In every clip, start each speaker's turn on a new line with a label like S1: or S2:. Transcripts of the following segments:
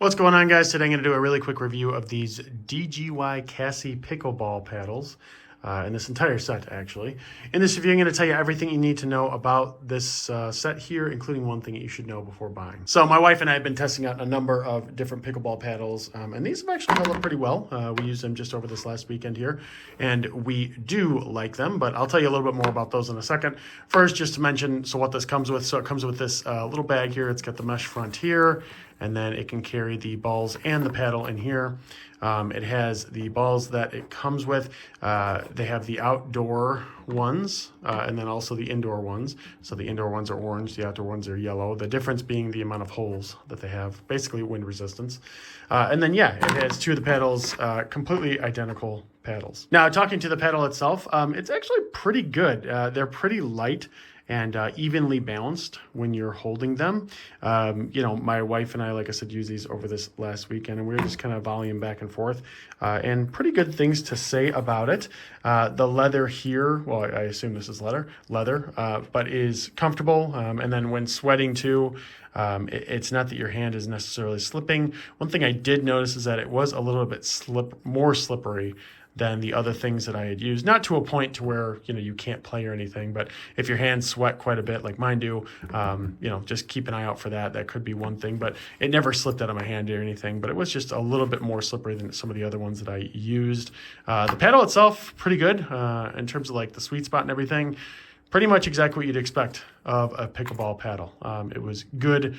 S1: What's going on, guys? Today I'm going to do a really quick review of these DGYCASI pickleball paddles. In this entire set, actually. In this review, I'm going to tell you everything you need to know about this set here, including one thing that you should know before buying. So my wife and I have been testing out a number of different pickleball paddles, and these have actually held up pretty well. We used them just over this last weekend here, and we do like them, but I'll tell you a little bit more about those in a second. First, just to mention, so what this comes with. So it comes with this little bag here. It's got the mesh front here, and then it can carry the balls and the paddle in here. It has the balls that it comes with. They have the outdoor ones and then also the indoor ones. So the indoor ones are orange, the outdoor ones are yellow. The difference being the amount of holes that they have, basically wind resistance. And then, yeah, it has two of the paddles, completely identical paddles. Now, talking to the paddle itself, it's actually pretty good. They're pretty light and evenly balanced when you're holding them. You know, my wife and I, like I said, used these over this last weekend, and we were just kind of volleying back and forth, and pretty good things to say about it. The leather here, well, I assume this is leather, but is comfortable, and then when sweating too, it's not that your hand is necessarily slipping. One thing I did notice is that it was a little bit more slippery than the other things that I had used. Not to a point to where, you know, you can't play or anything, but if your hands sweat quite a bit like mine do, you know, just keep an eye out for that. That could be one thing, but it never slipped out of my hand or anything, but it was just a little bit more slippery than some of the other ones that I used. The paddle itself, pretty good in terms of like the sweet spot and everything. Pretty much exactly what you'd expect of a pickleball paddle. It was good,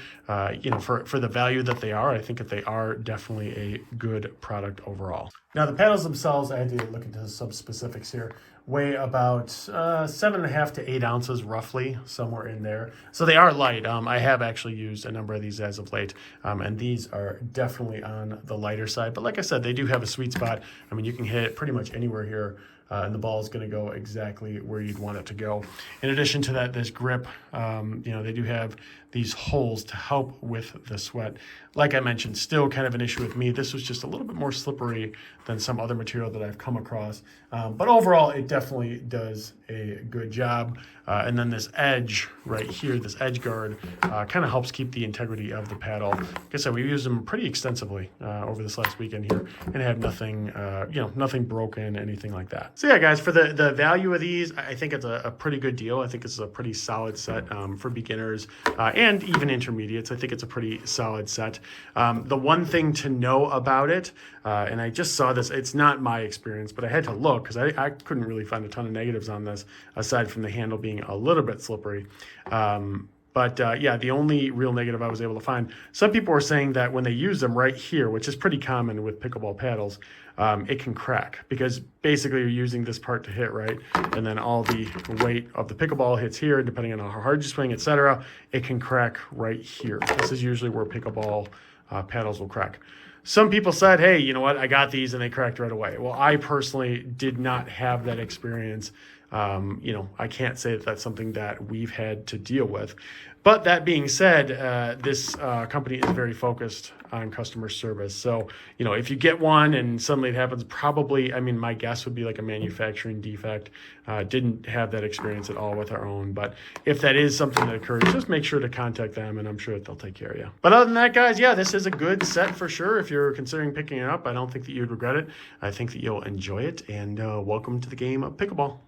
S1: you know, for the value that they are. I think that they are definitely a good product overall. Now, the paddles themselves, I had to look into some specifics here, weigh about 7.5 to 8 ounces roughly, somewhere in there. So they are light. I have actually used a number of these as of late, and these are definitely on the lighter side. But like I said, they do have a sweet spot. I mean, you can hit it pretty much anywhere here. And the ball is going to go exactly where you'd want it to go. In addition to that, this grip, you know, they do have these holes to help with the sweat. Like I mentioned, still kind of an issue with me. This was just a little bit more slippery than some other material that I've come across. But overall, it definitely does a good job. And then this edge right here, this edge guard, kind of helps keep the integrity of the paddle. Like I said, we used them pretty extensively over this last weekend here, and have nothing, you know, nothing broken, anything like that. So yeah, guys, for the value of these, I think it's a pretty good deal. I think it's a pretty solid set for beginners and even intermediates. I think it's a pretty solid set. The one thing to know about it, and I just saw this, it's not my experience, but I had to look because I couldn't really find a ton of negatives on this, aside from the handle being a little bit slippery. But yeah, the only real negative I was able to find, some people were saying that when they use them right here, which is pretty common with pickleball paddles, it can crack because basically you're using this part to hit, right? And then all the weight of the pickleball hits here, depending on how hard you swing, etc. It can crack right here. This is usually where pickleball paddles will crack. Some people said, hey, you know what? I got these and they cracked right away. Well, I personally did not have that experience. You know, I can't say that that's something that we've had to deal with. But that being said, this company is very focused on customer service. So, you know, if you get one and suddenly it happens, probably, I mean, my guess would be like a manufacturing defect. Didn't have that experience at all with our own. But if that is something that occurs, just make sure to contact them, and I'm sure that they'll take care of you. But other than that, guys, yeah, this is a good set for sure. If you're considering picking it up, I don't think that you'd regret it. I think that you'll enjoy it. And welcome to the game of pickleball.